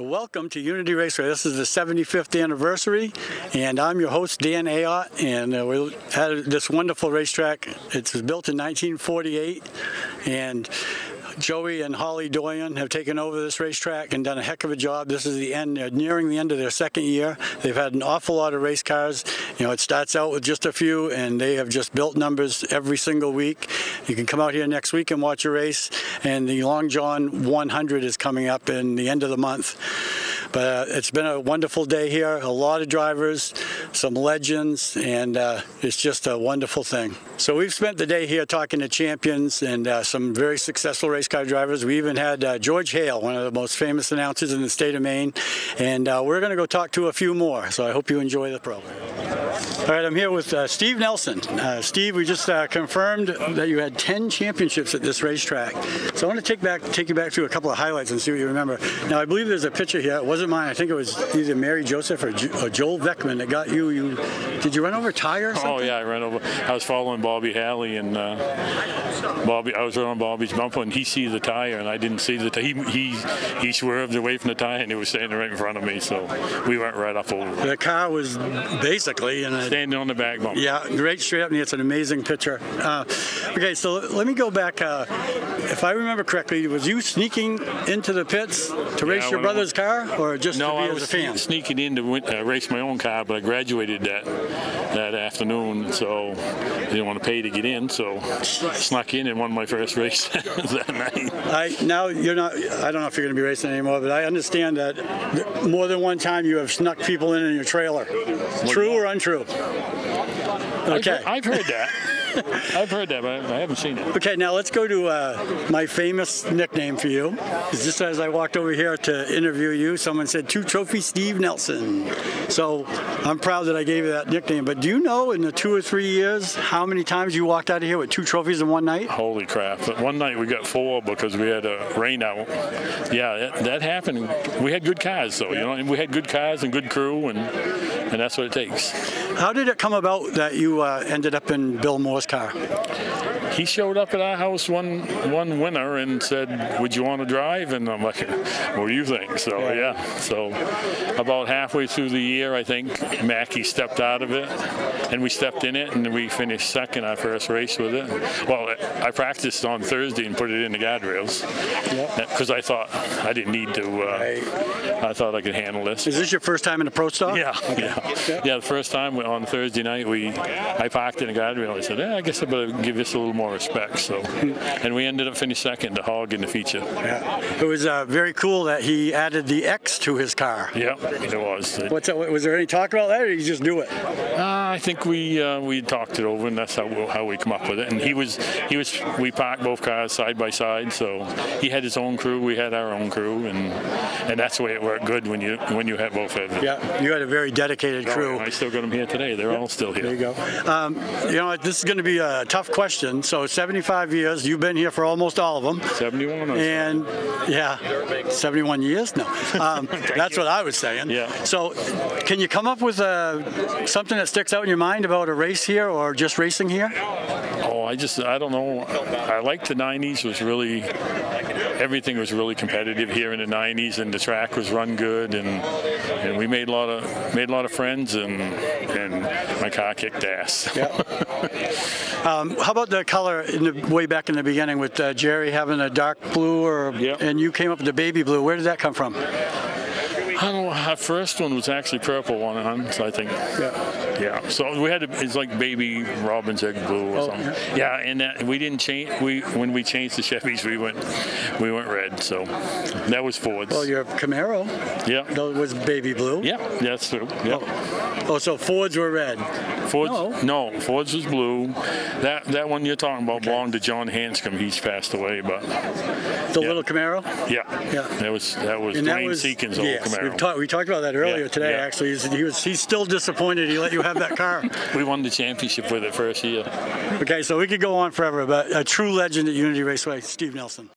Welcome to Unity Raceway. This is the 75th anniversary, and I'm your host, Dan Ayotte, and we had this wonderful racetrack. It was built in 1948, and Joey and Holly Doyen have taken over this racetrack and done a heck of a job. This is the end, nearing the end of their second year. They've had an awful lot of race cars. You know, it starts out with just a few, and they have just built numbers every single week. You can come out here next week and watch a race, and the Long John 100 is coming up in the end of the month. But it's been a wonderful day here, a lot of drivers, some legends, and it's just a wonderful thing. So we've spent the day here talking to champions and some very successful race car drivers. We even had George Hale, one of the most famous announcers in the state of Maine, and we're going to go talk to a few more, so I hope you enjoy the program. All right, I'm here with Steve Nelson. Steve, we just confirmed that you had 10 championships at this racetrack. So I want to take you back through a couple of highlights and see what you remember. Now, I believe there's a picture here. It wasn't mine. I think it was either Mary Joseph or Joel Veckman that got you. Did you run over a tire or something? Oh, yeah, I ran over. I was following Bobby Halley, and I was on Bobby's bumper, and he sees the tire, and I didn't see the tire. He swerved away from the tire, and it was standing right in front of me, so we went right up over. The car was basically standing on the back bumper. Yeah, great straight up, and it's an amazing picture. Okay, so let me go back. If I remember correctly, was you sneaking into the pits to race your brother's car, or just to be as a fan? I was sneaking in to race my own car, but I graduated that afternoon, so I didn't want to pay to get in, so I snuck in and won my first race that night. Now you're not. I don't know if you're going to be racing anymore, but I understand that more than one time you have snuck people in your trailer. True or untrue? Okay. I've heard that. I've heard that, but I haven't seen it. Okay, now let's go to my famous nickname for you. Just as I walked over here to interview you, someone said, "Two Trophy Steve Nelson." So I'm proud that I gave you that nickname. But do you know in the 2 or 3 years how many times you walked out of here with 2 trophies in one night? Holy crap. But one night we got 4 because we had a rain out. Yeah, that happened. We had good cars, though. Yeah. You know, we had good cars and good crew, and that's what it takes. How did it come about that you ended up in Bill Moore's car? He showed up at our house one winter and said, "Would you want to drive?" And I'm like, "What do you think?" So yeah. So about halfway through the year, I think Mackie stepped out of it, and we stepped in it, and we finished second our first race with it. Well, I practiced on Thursday and put it in the guardrails because I thought I didn't need to. I thought I could handle this. Is this your first time in a pro stop? Yeah. Okay. Yeah. The first time on Thursday night, I parked in a guardrail. I said, I guess I better give this a little more respect. So, and we ended up finishing second to Hog in the feature. Yeah. It was very cool that he added the X to his car. Yeah, it was. Was there any talk about that, or did you just do it? I think we talked it over, and that's how we come up with it. And we parked both cars side by side, so he had his own crew, we had our own crew, and that's the way it worked good when you have both of them. Yeah, you had a very dedicated crew. I still got them here today. They're all still here. There you go. You know, this is going to be a tough question. So 75 years, you've been here for almost all of them. 71. And yeah, 71 years? No. That's what I was saying. Yeah. So can you come up with something that sticks out in your mind about a race here or just racing here? Oh, I don't know. I liked the 90s. Everything was really competitive here in the 90s, and the track was run good, and we made a lot of friends, and my car kicked ass. Yeah. How about the color way back in the beginning with Jerry having a dark blue, and you came up with the baby blue? Where did that come from? I don't know. Our first one was actually purple on, so I think. Yeah. So we had it's like baby robin's egg blue or something. Yeah, and we didn't change. When we changed the Chevys, we went red. So that was Ford's. Well, your Camaro. Yeah. That was baby blue. Yeah, that's true. Yeah. Oh, so Fords were red. No, Ford's was blue. That one you're talking about belonged to John Hanscom. He's passed away, but the little Camaro. Yeah. That was Dwayne Seacon's old Camaro. We talked about that earlier today. Actually, he's still disappointed he let you have that car. We won the championship with it first year. Okay, so we could go on forever, but a true legend at Unity Raceway, Steve Nelson.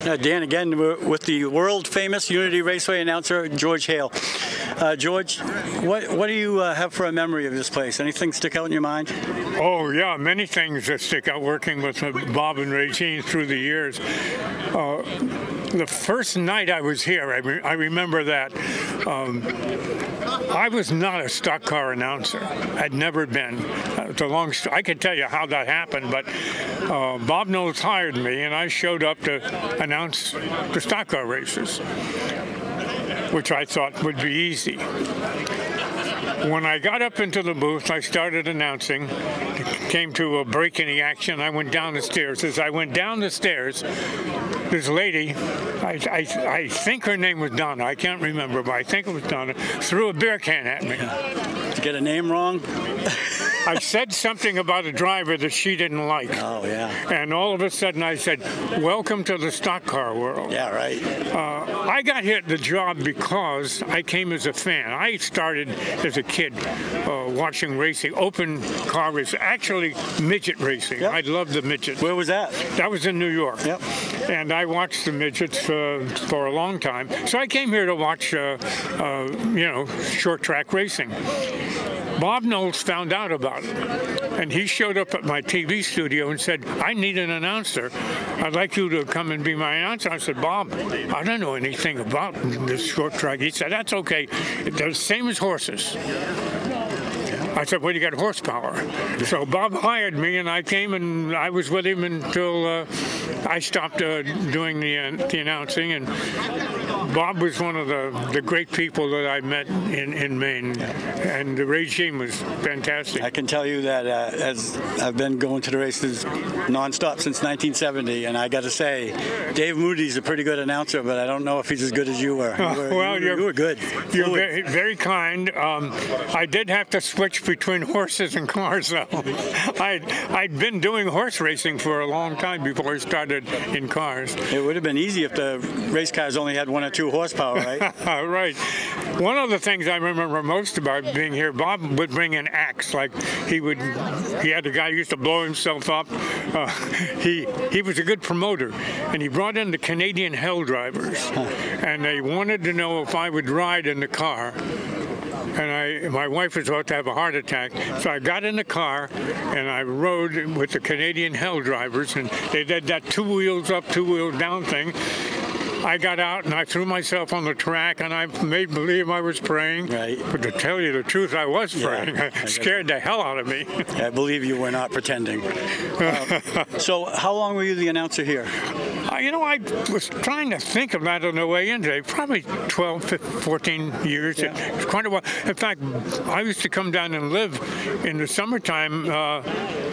Dan, again, we're with the world-famous Unity Raceway announcer, George Hale. George, what do you have for a memory of this place? Anything stick out in your mind? Oh, yeah, many things that stick out working with Bob and Regine through the years. The first night I was here, I remember that I was not a stock car announcer. I'd never been. It's a long story. I could tell you how that happened, but Bob Knowles hired me, and I showed up to announce the stock car races, which I thought would be easy. When I got up into the booth, I started announcing. It came to a break in the action. I went down the stairs. As I went down the stairs, this lady, I think her name was Donna. I can't remember, but I think it was Donna, threw a beer can at me. Did you get a name wrong? I said something about a driver that she didn't like. Oh, yeah. And all of a sudden I said, "Welcome to the stock car world." Yeah, right. I got hit the job because I came as a fan. I started as a kid watching racing, open car racing, actually midget racing. Yep. I loved the midgets. Where was that? That was in New York. Yep. And I watched the midgets for a long time. So I came here to watch, short track racing. Bob Knowles found out about it, and he showed up at my TV studio and said, "I need an announcer. I'd like you to come and be my announcer." I said, "Bob, I don't know anything about this short track." He said, "That's okay. It's the same as horses." I said, "Well, you got horsepower." So Bob hired me, and I came, and I was with him until I stopped doing the announcing. And Bob was one of the great people that I met in Maine, and the regime was fantastic. I can tell you that as I've been going to the races nonstop since 1970, and I got to say, Dave Moody's a pretty good announcer, but I don't know if he's as good as you were. You were good. You're very, very kind. I did have to switch between horses and cars, though. I'd been doing horse racing for a long time before I started in cars. It would have been easy if the race cars only had 1 or 2 horsepower, right? Right. One of the things I remember most about being here, Bob would bring an axe. Like he had a guy who used to blow himself up. He was a good promoter, and he brought in the Canadian Hell Drivers, and they wanted to know if I would ride in the car. And my wife was about to have a heart attack, so I got in the car and I rode with the Canadian Hell Drivers, and they did that 2 wheels up, 2 wheels down thing. I got out and I threw myself on the track, and I made believe I was praying. Right. But to tell you the truth, I was praying. It scared the hell out of me. I believe you were not pretending. So how long were you the announcer here? I was trying to think of that on the way in today. Probably 12, 15, 14 years. Yeah. It's quite a while. In fact, I used to come down and live in the summertime,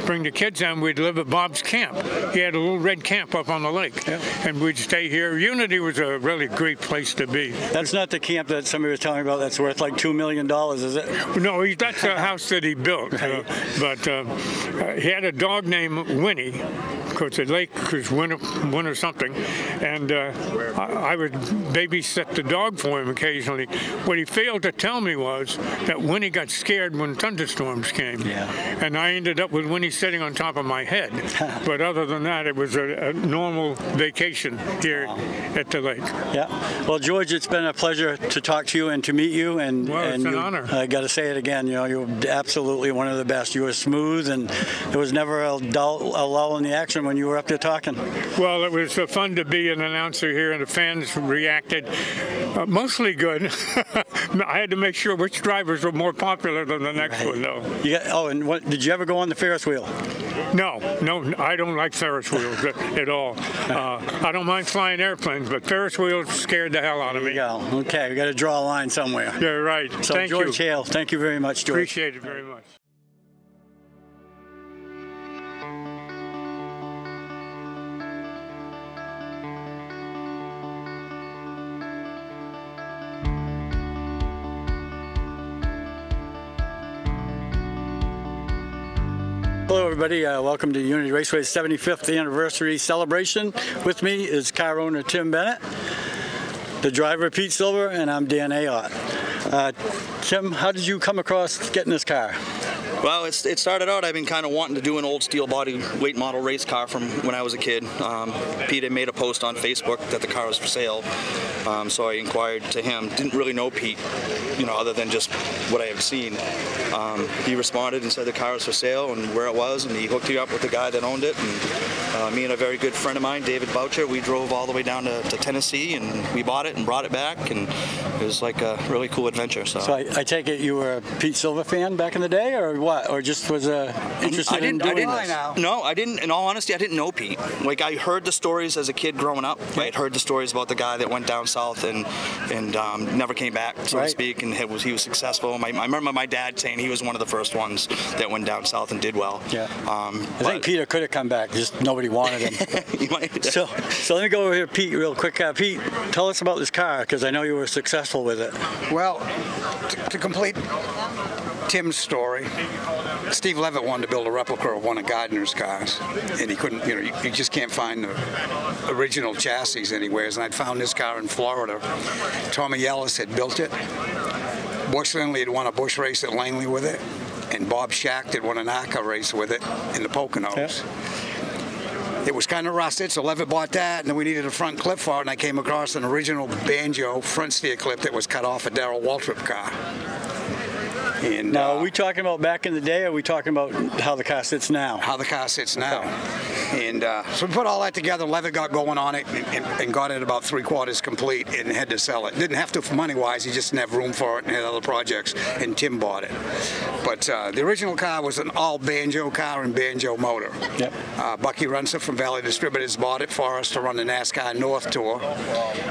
bring the kids down. We'd live at Bob's camp. He had a little red camp up on the lake, and we'd stay here. Unity was a really great place to be. That's not the camp that somebody was telling me about that's worth like $2 million, is it? No, that's a house that he built. But he had a dog named Winnie, because the lake was winter something, and I would babysit the dog for him occasionally. What he failed to tell me was that Winnie got scared when thunderstorms came, and I ended up with Winnie sitting on top of my head. But other than that, it was a normal vacation here at the lake. Yeah. Well, George, it's been a pleasure to talk to you and to meet you. And it's an honor. I got to say it again. You were absolutely one of the best. You were smooth, and there was never a lull in the action when you were up there talking. Well, it was fun to be an announcer here, and the fans reacted mostly good. I had to make sure which drivers were more popular than the next one, though. And did you ever go on the Ferris wheel? No, I don't like Ferris wheels at all. I don't mind flying airplanes, but Ferris wheels scared the hell out of me. There you go. Okay, we got to draw a line somewhere. Yeah, right. So, thank you. George Hale, thank you very much, George. Appreciate it very much. Hello everybody, welcome to Unity Raceway's 75th anniversary celebration. With me is car owner Tim Bennett, the driver Pete Silver, and I'm Dan Ayotte. Tim, how did you come across getting this car? Well, it started out, I've been kind of wanting to do an old steel body weight model race car from when I was a kid. Pete had made a post on Facebook that the car was for sale, so I inquired to him. Didn't really know Pete, other than just what I had seen. He responded and said the car was for sale and where it was, and he hooked me up with the guy that owned it. And me and a very good friend of mine, David Boucher, we drove all the way down to Tennessee, and we bought it and brought it back, and it was like a really cool adventure. So I take it you were a Pete Silver fan back in the day, or what? Or just was interested in doing this? No, I didn't. In all honesty, I didn't know Pete. Like, I heard the stories as a kid growing up. I had heard the stories about the guy that went down south and never came back, so to speak, and he was successful. I remember my dad saying he was one of the first ones that went down south and did well. Yeah. I think Peter could have come back, just nobody wanted him. So let me go over here, Pete, real quick. Pete, tell us about this car, because I know you were successful with it. Well, to complete Tim's story, Steve Levitt wanted to build a replica of one of Gardner's cars, and he couldn't, you just can't find the original chassis anywhere. And I'd found this car in Florida. Tommy Ellis had built it. Bush Lindley had won a Bush race at Langley with it, and Bob Schacht had won an ARCA race with it in the Poconos. Yeah. It was kind of rusted, so Levitt bought that, and then we needed a front clip for it, and I came across an original banjo front steer clip that was cut off a Darrell Waltrip car. And, now, are we talking about back in the day, or are we talking about how the car sits now? How the car sits now. Okay. And so we put all that together. Levitt got going on it and got it about 3/4 complete and had to sell it. Didn't have to for money-wise. He just didn't have room for it and had other projects, and Tim bought it. But the original car was an all-banjo car and banjo motor. Yep. Bucky Runcer from Valley Distributors bought it for us to run the NASCAR North Tour.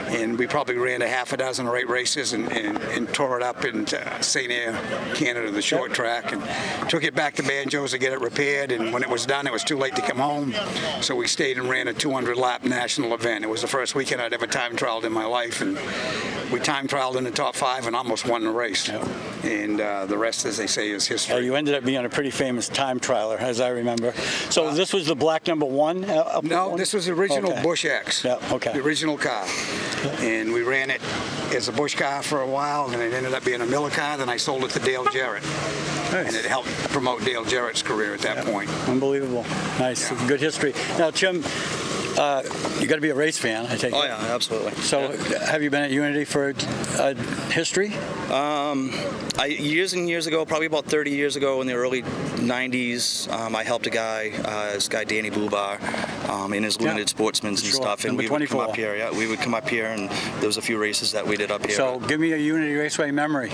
And we probably ran a half a dozen or 8 races and tore it up in St. Air, Canada, the short track, and took it back to Banjos to get it repaired. And when it was done, it was too late to come home, so we stayed and ran a 200-lap national event. It was the first weekend I'd ever time trialed in my life, and we time trialed in the top 5 and almost won the race. Yep. And the rest, as they say, is history. You ended up being a pretty famous time trialer, as I remember. So this was the black number 1? No, this was the original Bush X. Yeah, okay. The original car. And we ran it as a Bush car for a while, and it ended up being a Miller car. Then I sold it to Dale Jarrett. Nice. And it helped promote Dale Jarrett's career at that point. Unbelievable. Nice. Yeah. Good history. Now, Tim, you got to be a race fan, I take it. Oh, yeah, absolutely. So have you been at Unity for history? Years and years ago, probably about 30 years ago in the early 90s, I helped a guy, this guy Danny Bubar, in his limited sportsmans and stuff. And we would come up here. Yeah, we would come up here, and there was a few races that we did up here. So give me a Unity Raceway memory.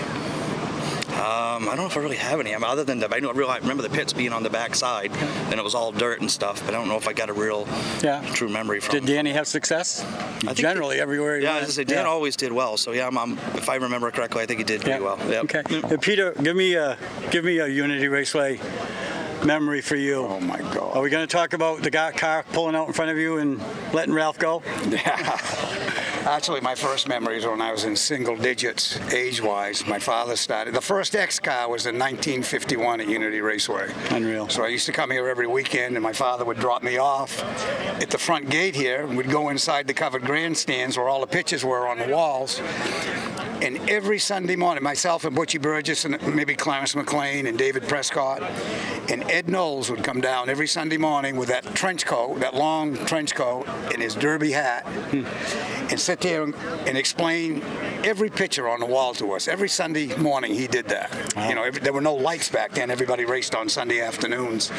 I don't know if I really have any. I mean, other than that, I remember the pits being on the back side, and it was all dirt and stuff. But I don't know if I got a real, true memory from. Did Danny have success? Generally, everywhere he went. As I say, Dan always did well. So yeah, if I remember correctly, I think he did pretty well. Yep. Okay. Peter, give me a Unity Raceway memory for you. Oh my God. Are we going to talk about the car pulling out in front of you and letting Ralph go? Yeah. Actually, my first memories were when I was in single digits, age-wise. My father started. The first X car was in 1951 at Unity Raceway. Unreal. So I used to come here every weekend, and my father would drop me off at the front gate here, and we'd go inside the covered grandstands where all the pictures were on the walls. And every Sunday morning, myself and Butchie Burgess and maybe Clarence McLean and David Prescott and Ed Knowles would come down every Sunday morning with that trench coat, that long trench coat, and his derby hat, and sit there and explain every picture on the wall to us. Every Sunday morning he did that. Wow. There were no lights back then. Everybody raced on Sunday afternoons.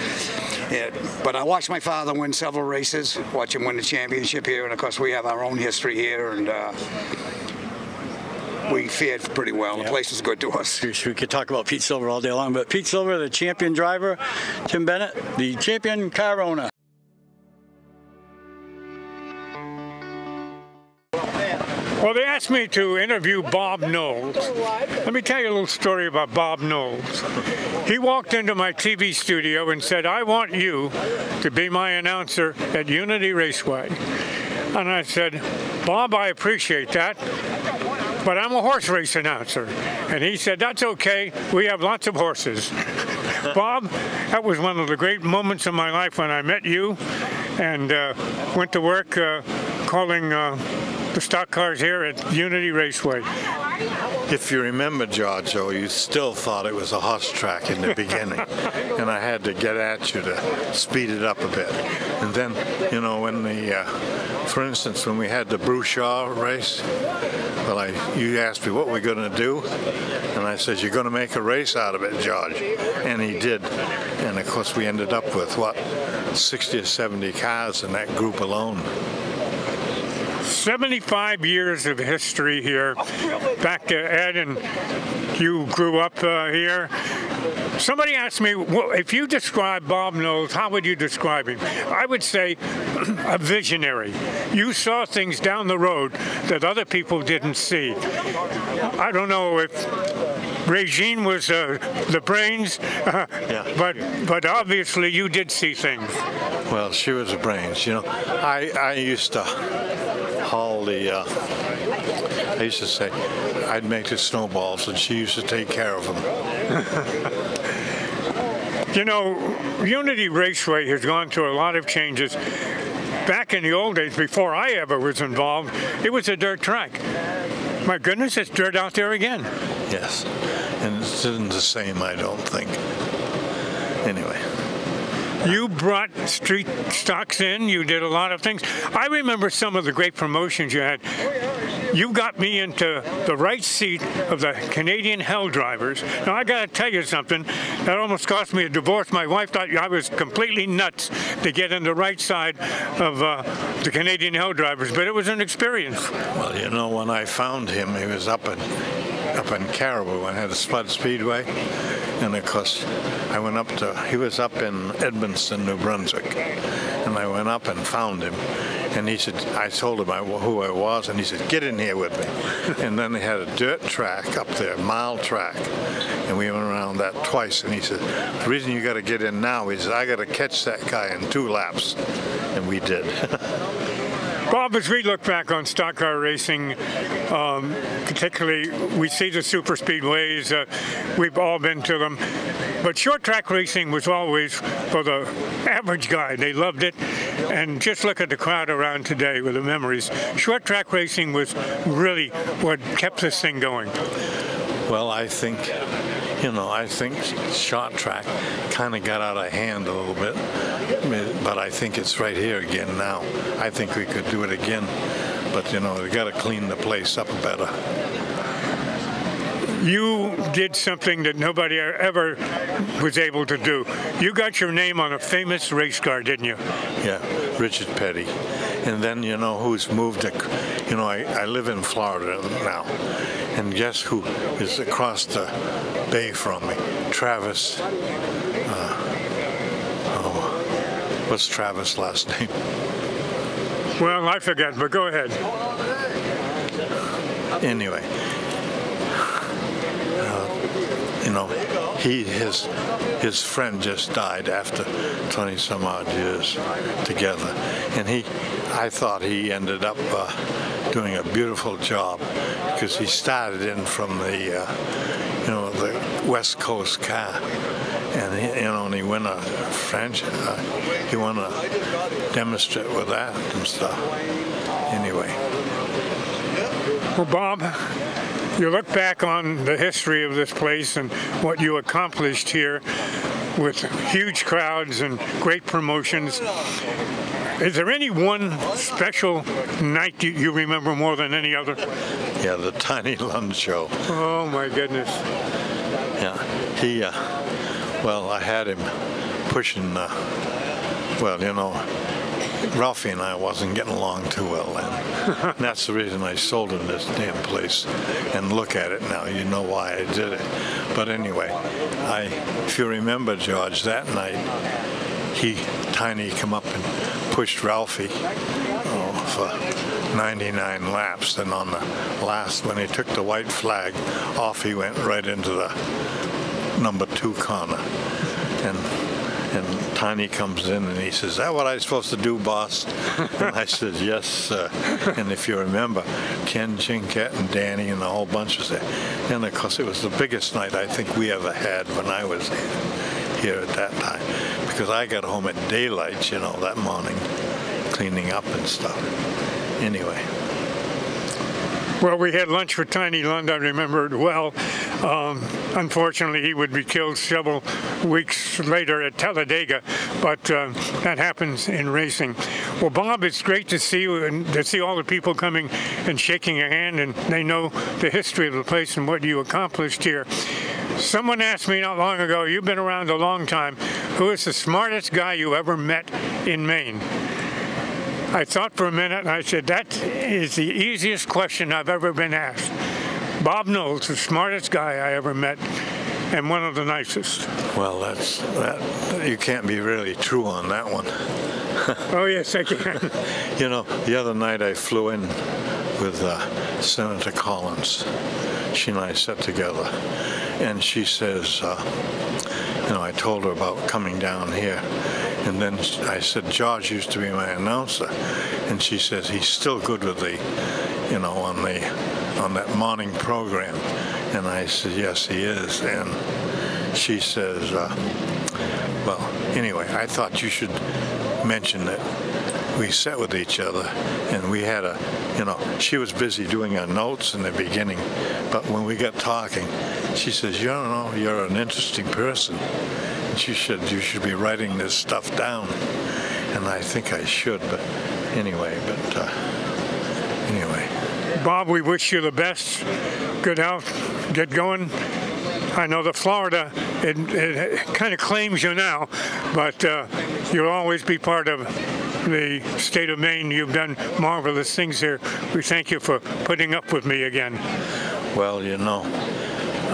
But I watched my father win several races, watch him win the championship here, and of course we have our own history here, and we fared pretty well. The place was good to us. We could talk about Pete Silver all day long, but Pete Silver, the champion driver, Tim Bennett, the champion car owner. Well, they asked me to interview Bob Knowles. Let me tell you a little story about Bob Knowles. He walked into my TV studio and said, "I want you to be my announcer at Unity Raceway." And I said, "Bob, I appreciate that, but I'm a horse race announcer." And he said, "That's okay. We have lots of horses." Bob, that was one of the great moments of my life when I met you and went to work calling the stock cars here at Unity Raceway. if you remember, George, though, you still thought it was a horse track in the beginning, and I had to get at you to speed it up a bit. And then, you know, when for instance, when we had the Brouchard race, well, you asked me what we're going to do, and I said, you're going to make a race out of it, George. And he did. And of course, we ended up with, what, 60 or 70 cars in that group alone. 75 years of history here. Back to Ed, and you grew up here. Somebody asked me, well, if you describe Bob Knowles, how would you describe him? I would say a visionary. You saw things down the road that other people didn't see. I don't know if Regine was the brains, but obviously you did see things. Well, she was the brains. You know, I used to haul the, I used to say, I'd make the snowballs, and she used to take care of them. You know, Unity Raceway has gone through a lot of changes. Back in the old days, before I ever was involved, it was a dirt track. My goodness, it's dirt out there again. Yes, and it isn't the same, I don't think. Anyway. You brought street stocks in. You did a lot of things. I remember some of the great promotions you had. You got me into the right seat of the Canadian Hell Drivers. Now, I got to tell you something. That almost cost me a divorce. My wife thought I was completely nuts to get in the right side of the Canadian Hell Drivers, but it was an experience. Well, you know, when I found him, he was up in Caribou and had a Spud Speedway. And of course, I went up to, he was up in Edmundston, New Brunswick. And I went up and found him. And he said, I told him who I was, and he said, get in here with me. And then they had a dirt track up there, mile track. And we went around that twice. And he said, the reason you got to get in now is I got to catch that guy in 2 laps. And we did. Bob, as we look back on stock car racing, particularly we see the super speedways, we've all been to them, but short track racing was always for the average guy. They loved it, and just look at the crowd around today with the memories. Short track racing was really what kept this thing going. Well, I think, you know, I think short track kind of got out of hand a little bit, but I think it's right here again now. I think we could do it again, but, you know, we got to clean the place up better. You did something that nobody ever was able to do. You got your name on a famous race car, didn't you? Yeah, Richard Petty. And then, you know, who's moved, you know, I live in Florida now. And guess who is across the bay from me? Travis. What's Travis' last name? Well, I forget, but go ahead. Anyway, you know, his friend just died after 20 some odd years together, and I thought he ended up doing a beautiful job, because he started in from the you know, the West Coast car, and he won a he won a demonstrate with that and stuff. Anyway. Well, Bob, you look back on the history of this place and what you accomplished here with huge crowds and great promotions. Is there any one special night you remember more than any other? Yeah, the Tiny Lund show. Oh, my goodness. Yeah, he, well, I had him pushing, well, you know, Ralphie and I wasn't getting along too well then. And that's the reason I sold him this damn place. And look at it now, you know why I did it. But anyway, if you remember, George, that night, Tiny come up and pushed Ralphie for 99 laps. And on the last, when he took the white flag off, he went right into the number 2 corner. And Tiny comes in and he says, is that what I'm supposed to do, boss? And I said, yes, sir. And if you remember, Ken Chinkett and Danny and a whole bunch was there. And of course, it was the biggest night I think we ever had when I was here at that time. Because I got home at daylight, you know, that morning, cleaning up and stuff. Anyway. Well, we had lunch with Tiny Lund. I remember it well. Unfortunately, he would be killed several weeks later at Talladega, but that happens in racing. Well, Bob, it's great to see you and to see all the people coming and shaking your hand, and they know the history of the place and what you accomplished here. Someone asked me not long ago, you've been around a long time, who is the smartest guy you ever met in Maine? I thought for a minute, and I said, that is the easiest question I've ever been asked. Bob Knowles, the smartest guy I ever met, and one of the nicest. Well, you can't be really true on that one. Oh, yes, I can. You know, the other night I flew in with Senator Collins. She and I sat together, and she says, you know, I told her about coming down here. And then I said, George used to be my announcer. And she says, he's still good with the, you know, on that morning program. And I said, yes, he is. And she says, well, anyway, I thought you should mention that we sat with each other and we had a, you know, she was busy doing her notes in the beginning. But when we got talking, she says, you don't know, you're an interesting person. You should be writing this stuff down, and I think I should. But anyway, Bob, we wish you the best. Good health. Get going. I know that Florida, it kind of claims you now, but you'll always be part of the state of Maine. You've done marvelous things here. We thank you for putting up with me again. Well, you know,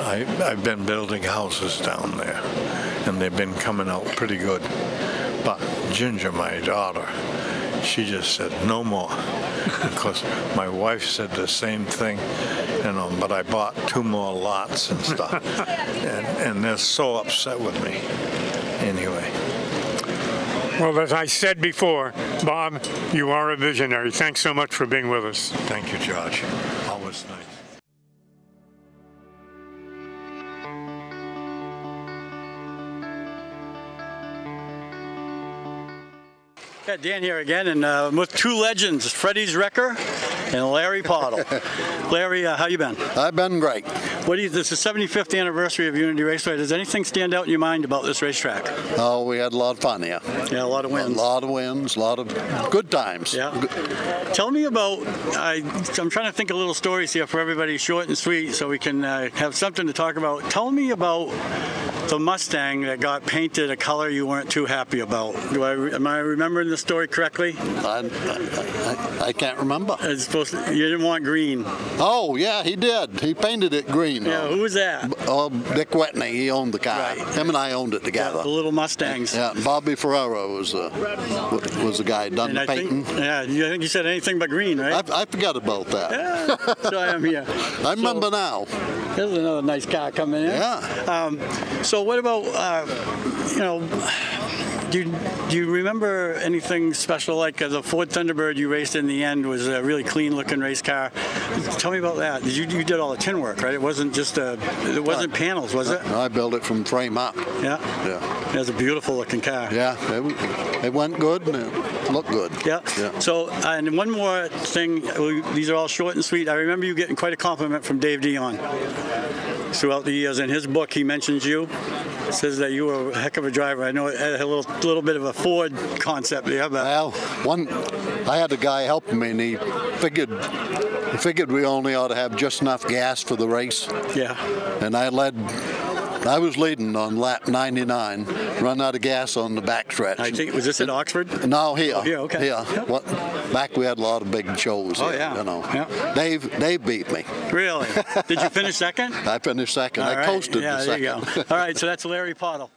I've been building houses down there, and they've been coming out pretty good. But Ginger, my daughter, she just said no more. Because my wife said the same thing, you know, but I bought 2 more lots and stuff. and they're so upset with me. Anyway. Well, as I said before, Bob, you are a visionary. Thanks so much for being with us. Thank you, George. Always nice. Yeah, Dan here again, and I'm with 2 legends, Freddie Wrecker and Larry Pottle. Larry, how you been? I've been great. This is the 75th anniversary of Unity Raceway. Does anything stand out in your mind about this racetrack? Oh, we had a lot of fun here. Yeah, a lot of wins. A lot of wins, a lot of good times. Yeah. Tell me about, I'm trying to think of little stories here for everybody, short and sweet, so we can have something to talk about. Tell me about the Mustang that got painted a color you weren't too happy about. Am I remembering the story correctly? I can't remember. It's supposed to, you didn't want green. Oh, yeah, he did. He painted it green. Yeah, who was that? Oh, Dick Whitney. He owned the car. Right. Him and I owned it together. Yeah, the little Mustangs. Yeah, Bobby Ferrero was the guy done the painting. I think you said anything but green, right? I forgot about that. Yeah, so I am here. I remember now. There's another nice car coming in. Yeah. So what about, you know, do you remember anything special, like the Ford Thunderbird you raced in the end was a really clean looking race car? Tell me about that. You did all the tin work, right? It wasn't just it wasn't panels, was it? I built it from frame up. Yeah? Yeah. It was a beautiful looking car. Yeah, it went good and it looked good. Yeah. So, and one more thing, these are all short and sweet. I remember you getting quite a compliment from Dave Dion throughout the years. In his book, he mentions you. Says that you were a heck of a driver. I know it had a little bit of a Ford concept there, but well, I had a guy helping me, and he figured we only ought to have just enough gas for the race. Yeah. And I was leading on lap 99, run out of gas on the backstretch. I think, was this at Oxford? No, here. Oh, here, okay. Here. Yep. Back we had a lot of big shows. Oh, here, yeah. You know. Yeah. Dave beat me. Really? Did you finish second? I finished second. All I right. coasted yeah, the there second. You go. All right, so that's Larry Pottle.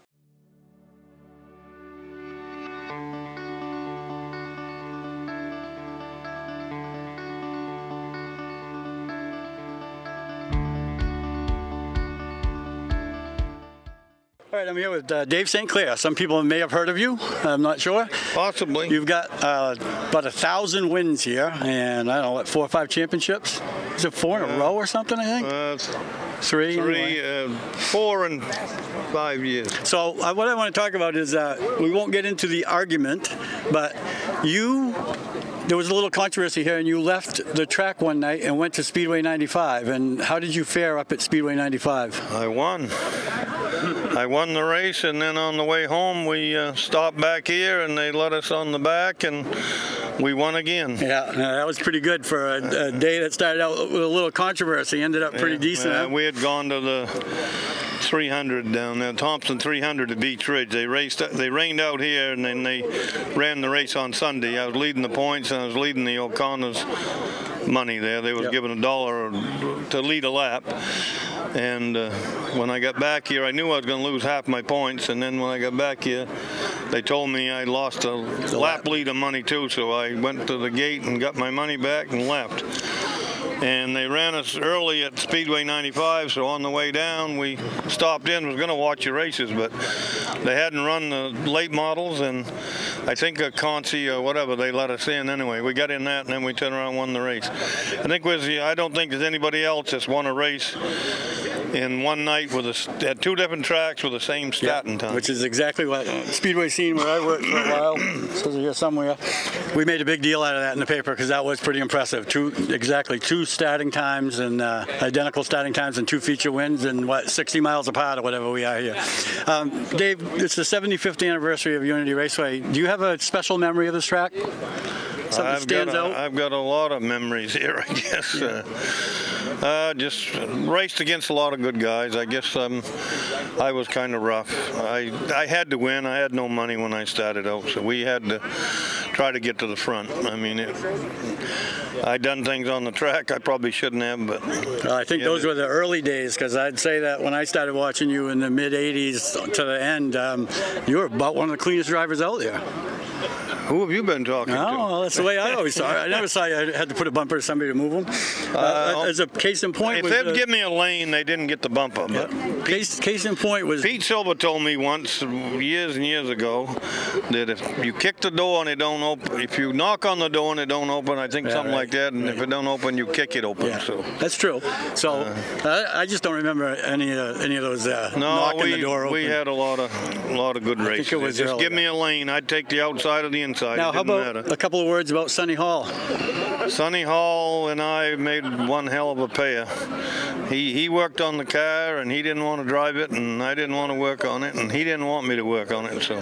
All right, I'm here with Dave St. Clair. Some people may have heard of you. I'm not sure. Possibly. You've got about 1,000 wins here, and I don't know, what, 4 or 5 championships? Is it 4 in a row or something, I think? 3? 4 and 5 years. So what I want to talk about is we won't get into the argument, but you there was a little controversy here, and you left the track one night and went to Speedway 95. And how did you fare up at Speedway 95? I won. I won the race, and then on the way home, we stopped back here, and they let us on the back, and we won again. Yeah, that was pretty good for a day that started out with a little controversy. Ended up pretty decent. Huh? We had gone to the 300 down there, Thompson 300 at Beach Ridge. They rained out here, and then they ran the race on Sunday. I was leading the points, and I was leading the O'Connors money there. They was given $1 to lead a lap. And when I got back here, I knew I was going to lose half my points. And then when I got back here, they told me I lost a lap leader money too. So I went to the gate and got my money back and left. And they ran us early at Speedway 95, so on the way down we stopped in. Was going to watch the races, but they hadn't run the late models, and I think a Conci or whatever, they let us in anyway. We got in that, and then we turned around and won the race. I don't think there's anybody else that's won a race in one night at two different tracks with the same starting time. Which is exactly what Speedway scene where I worked for a while. This is here somewhere. We made a big deal out of that in the paper because that was pretty impressive. Exactly two starting times and identical starting times and two feature wins and 60 miles apart or whatever we are here. Dave, it's the 75th anniversary of Unity Raceway. Do you have a special memory of this track? Something stands out? I've got a lot of memories here, I guess. Just raced against a lot of good guys. I guess I was kind of rough. I had to win. I had no money when I started out, so we had to try to get to the front. I mean, I done things on the track I probably shouldn't have, but I think those were the early days, because I'd say that when I started watching you in the mid '80s to the end, you were about one of the cleanest drivers out there. Who have you been talking to? Oh, that's the way I always saw it. I never saw you had to put a bumper to somebody to move them. As a case in point, if they'd give me a lane, they didn't get the bumper. Yeah. But case in point was Pete Silver told me once, years and years ago, that if you kick the door and it don't open, if you knock on the door and it don't open, I think something like that, and if it don't open, you kick it open. Yeah, so that's true. So I just don't remember any of those knocking the door open. We had a lot of good races. Think it was just give me a lane, I'd take the outside or the inside. Now, how about a couple of words about Sonny Hall? Sonny Hall and I made one hell of a pair. He worked on the car, and he didn't want to drive it, and I didn't want to work on it, and he didn't want me to work on it. So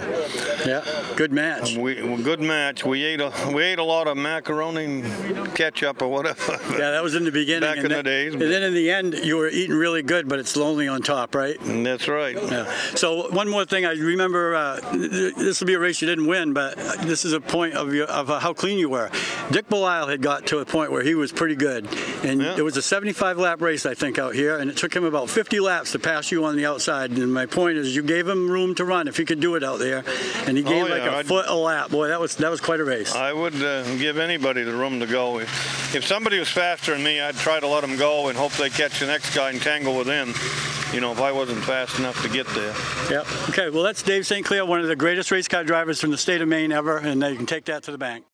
yeah, good match. Good match. We ate a lot of macaroni and ketchup or whatever. Yeah, that was in the beginning. Back in the days. And then in the end, you were eating really good, but it's lonely on top, right? That's right. Yeah. So one more thing, I remember this will be a race you didn't win, but this is a point of how clean you were. Dick Belisle had got to a point where he was pretty good, and it was a 75-lap race, I think, out here, and it took him about 50 laps to pass you on the outside. And my point is, you gave him room to run if he could do it out there, and he gave a foot a lap. Boy, that was quite a race. I would give anybody the room to go. If somebody was faster than me, I'd try to let them go and hope they catch the next guy and tangle with him. You know, if I wasn't fast enough to get there. Yep. Okay, well, that's Dave St. Clair, one of the greatest race car drivers from the state of Maine ever, and you can take that to the bank.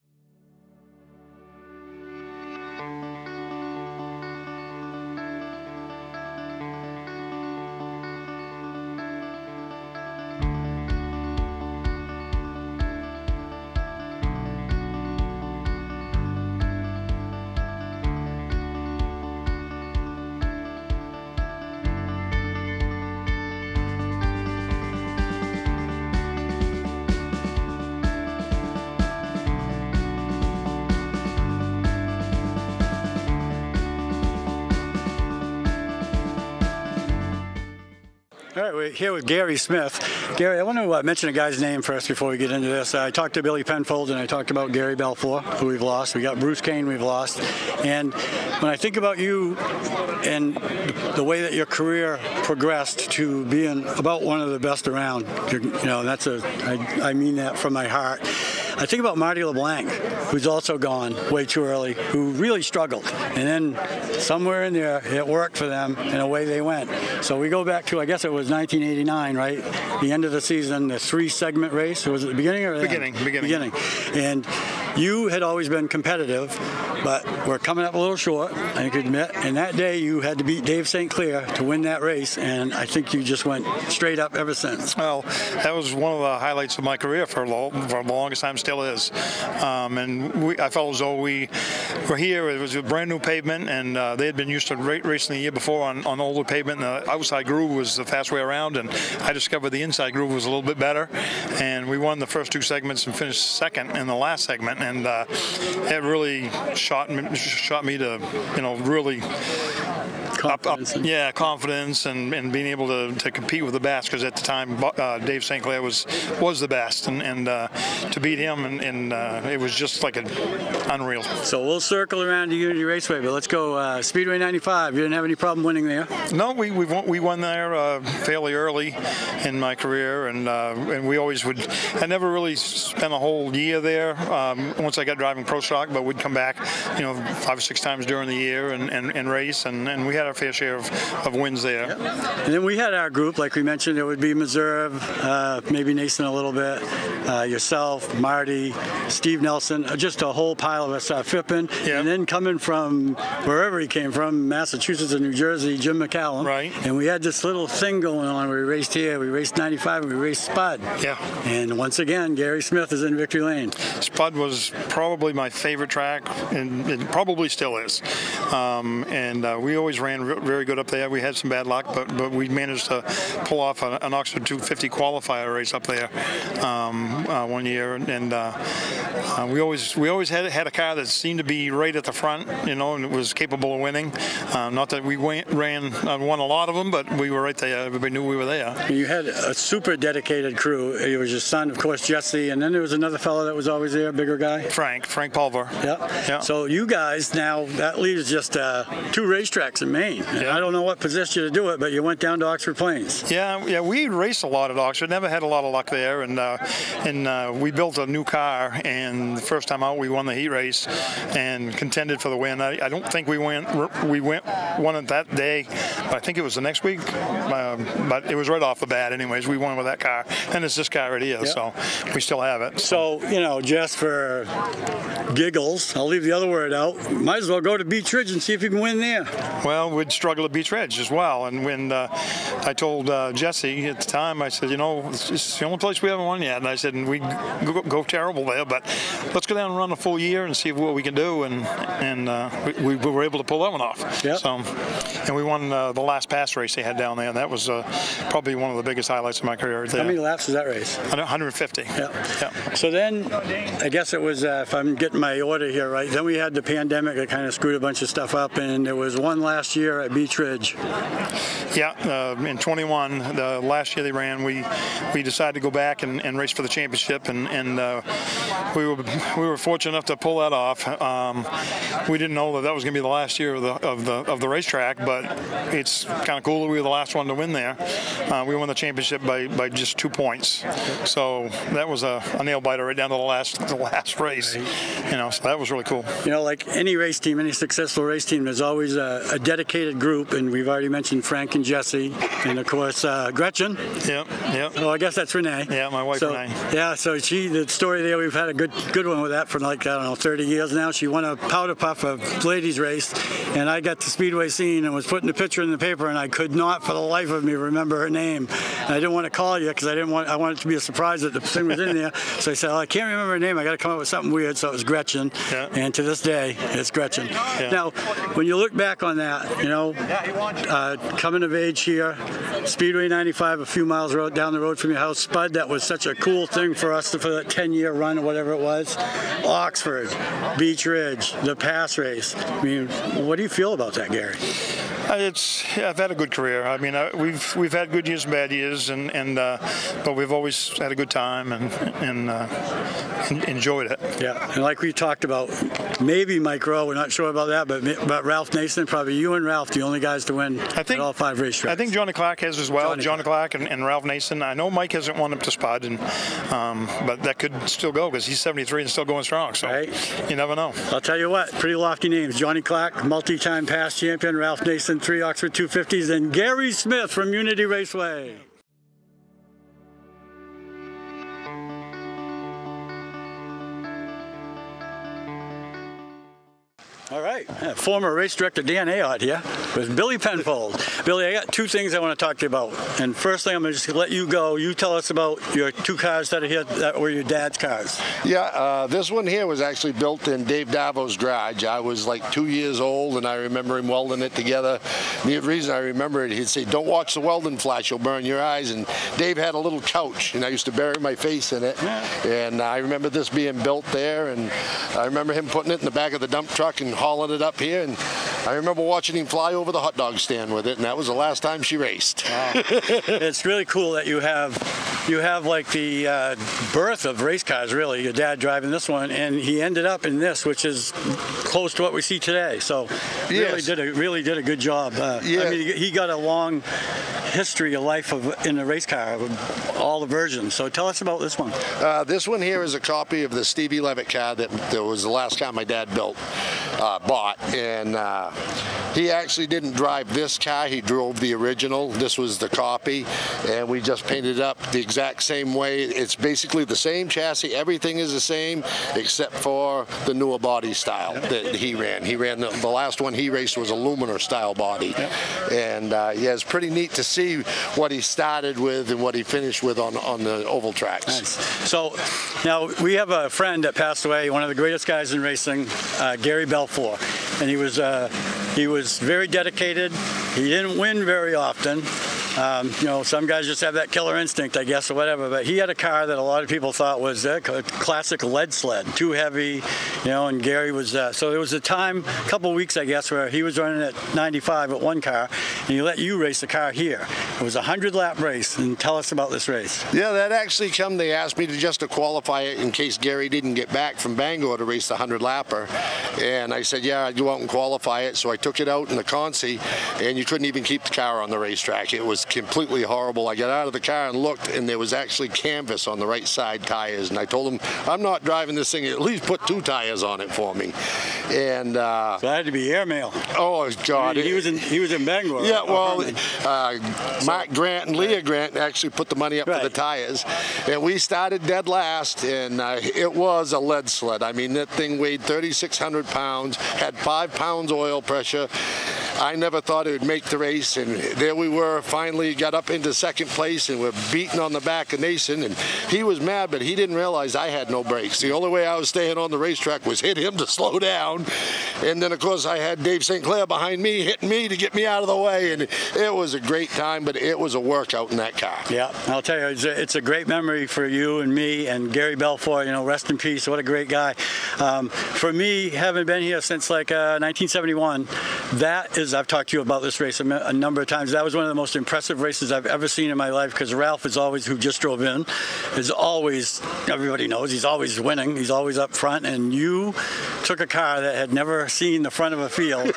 All right, we're here with Gary Smith. Gary, I want to mention a guy's name first before we get into this. I talked to Billy Penfold, and I talked about Gary Belfour, who we've lost. We got Bruce Kane we've lost. And when I think about you and the way that your career progressed to being about one of the best around, you know, I mean that from my heart. I think about Marty LeBlanc, who's also gone way too early, who really struggled. And then somewhere in there, it worked for them, and away they went. So we go back to, I guess it was 1989, right? The end of the season, the 3-segment race. Was it the beginning or the end? Beginning. And you had always been competitive, but we're coming up a little short, I can admit. And that day you had to beat Dave St. Clair to win that race, and I think you just went straight up ever since. Well, that was one of the highlights of my career for the longest time, still is. And I felt as though we were here. It was a brand new pavement, and they had been used to racing the year before on older pavement. And the outside groove was the fast way around, and I discovered the inside groove was a little bit better. And we won the first two segments and finished second in the last segment, and it really shot me to, really confidence and being able to compete with the best, because at the time Dave St. Clair was the best, and to beat him and it was just like unreal. So we'll circle around to Unity Raceway, but let's go Speedway 95. You didn't have any problem winning there? No, we won there fairly early in my career, and we always would. I never really spent a whole year there once I got driving pro stock, but we'd come back 5 or 6 times during the year and race, and we had our fair share of wins there. Yep. And then we had our group, like we mentioned. It would be Meserve, maybe Nason a little bit, yourself, Marty, Steve Nelson, just a whole pile of us, Fippen, and then coming from wherever he came from, Massachusetts and New Jersey, Jim McCallum. Right. And we had this little thing going on. We raced here, we raced 95, and we raced Spud. Yeah. And once again, Gary Smith is in victory lane. Spud was probably my favorite track, and it probably still is. And we always ran very good up there. We had some bad luck, but we managed to pull off an Oxford 250 qualifier race up there one year, and we always had a car that seemed to be right at the front, and it was capable of winning. Not that we won a lot of them, but we were right there. Everybody knew we were there. You had a super dedicated crew. It was your son, of course, Jesse, and then there was another fellow that was always there, bigger guy. Frank Pulver. Yeah. So you guys now, that leaves just 2 racetracks in Maine. Yeah. I don't know what possessed you to do it, but you went down to Oxford Plains. Yeah, we raced a lot at Oxford. Never had a lot of luck there, and we built a new car, and the first time out we won the heat race and contended for the win. I don't think we won it that day, but I think it was the next week. But it was right off the bat, anyways. We won with that car, and it's this car right here, so we still have it. So just for giggles, I'll leave the other word out. Might as well go to Beach Ridge and see if you can win there. Well, we'd struggle at Beach Ridge as well, and when I told Jesse at the time, I said, it's the only place we haven't won yet, and I said, and we go terrible there, but let's go down and run a full year and see what we can do, and we were able to pull that one off. Yep. So, and we won the last pass race they had down there, and that was probably one of the biggest highlights of my career right there. How many laps was that race? 150. Yeah. So then, I guess it was, if I'm getting my order here right, then we had the pandemic that kind of screwed a bunch of stuff up, and there was one last year at Beach Ridge. Yeah, in 21, the last year they ran, we decided to go back and race for the championship, and we were fortunate enough to pull that off. We didn't know that was going to be the last year of the racetrack, but it's kind of cool that we were the last one to win there. We won the championship by just 2 points, so that was a nail biter right down to the last race. So that was really cool. Like any race team, any successful race team, there's always a dedicated group, and we've already mentioned Frank and Jesse, and of course Gretchen. Yeah. Oh, I guess that's Renee. Yeah, my wife Renee. Yeah, so the story there, we've had a good one with that for 30 years now. She won a powder puff of ladies race, and I got the speedway scene and was putting the picture in the paper, and I could not for the life of me remember her name. And I didn't want to call you because I wanted it to be a surprise that the thing was in there. So I said, I can't remember her name. I got to come up with something weird. So it was Gretchen, and to this day, it's Gretchen. Yeah. Now, when you look back on that, coming of age here, Speedway 95, a few miles down the road from your house, Spud, that was such a cool thing for us for that 10-year run or whatever it was. Oxford, Beach Ridge, the pass race. I mean, what do you feel about that, Gary? I've had a good career. I mean, we've had good years and bad years, but we've always had a good time and enjoyed it. Yeah, and like we talked about, maybe Mike Rowe, we're not sure about that, but Ralph Nason, probably you and Ralph, the only guys to win at all 5 racetracks. I think Johnny Clark has as well. Johnny Clark and Ralph Nason. I know Mike hasn't won up to Spud, but that could still go because he's 73 and still going strong. So you never know. I'll tell you what, pretty lofty names. Johnny Clark, multi-time past champion. Ralph Nason, 3 Oxford 250s, and Gary Smith from Unity Raceway. All right, former race director Dan Ayotte here with Billy Penfold. Billy, I got two things I want to talk to you about. And first thing, I'm going to just let you go. You tell us about your two cars that are here that were your dad's cars. Yeah, this one here was actually built in Dave Davo's garage. I was like 2 years old, and I remember him welding it together. The reason I remember it, he'd say, "Don't watch the welding flash, you'll burn your eyes." And Dave had a little couch, and I used to bury my face in it. And I remember this being built there, and I remember him putting it in the back of the dump truck and hauling it up here. And I remember watching him fly over the hot dog stand with it, and that was the last time she raced. Wow. It's really cool that you have like the birth of race cars, really. Your dad driving this one, and he ended up in this, which is close to what we see today. So really did a good job. I mean, he got a long history, a life in the race car, all the versions. So tell us about this one. This one here is a copy of the Stevie Levitt car that was the last car my dad bought, and he actually didn't drive this car. He drove the original. This was the copy, and we just painted it up the exact same way. It's basically the same chassis. Everything is the same except for the newer body style that he ran. He ran the last one he raced was a Luminar style body, and yeah, it's pretty neat to see what he started with and what he finished with on the oval tracks. Nice. So now we have a friend that passed away, one of the greatest guys in racing, Gary Belfour, and he was very dedicated. He didn't win very often. You know, some guys just have that killer instinct, I guess, or whatever, but he had a car that a lot of people thought was a classic lead sled, too heavy, you know, and Gary was, so there was a time, a couple of weeks, I guess, where he was running at 95 at one car, and he let you race the car here. It was a 100-lap race, and tell us about this race. Yeah, that actually they asked me to qualify it in case Gary didn't get back from Bangor to race the 100-lapper, and I said, yeah, I'd go out and qualify it, so I took it out in the Consi, and you couldn't even keep the car on the racetrack. It was completely horrible. I got out of the car and looked, and there was actually canvas on the right side tires, and I told him, I'm not driving this thing, at least put 2 tires on it for me. And so that had to be airmail. Oh God, he was in Bangor. Yeah, well, Mark Grant and Leah Grant actually put the money up for the tires, and we started dead last, and it was a lead sled. I mean, that thing weighed 3,600 pounds, had 5 pounds oil pressure. I never thought it would make the race, and there we were, finally got up into second place, and we're beating on the back of Nason, and he was mad, but he didn't realize I had no brakes. The only way I was staying on the racetrack was hit him to slow down, and then of course I had Dave St. Clair behind me, hitting me to get me out of the way, and it was a great time, but it was a workout in that car. Yeah, I'll tell you, it's a great memory for you and me, and Gary Belfour, you know, rest in peace, what a great guy. For me, having been here since like 1971, that is, I've talked to you about this race a number of times. That was one of the most impressive races I've ever seen in my life, because Ralph is always, who just drove in, is always, everybody knows, he's always winning. He's always up front, and you took a car that had never seen the front of a field,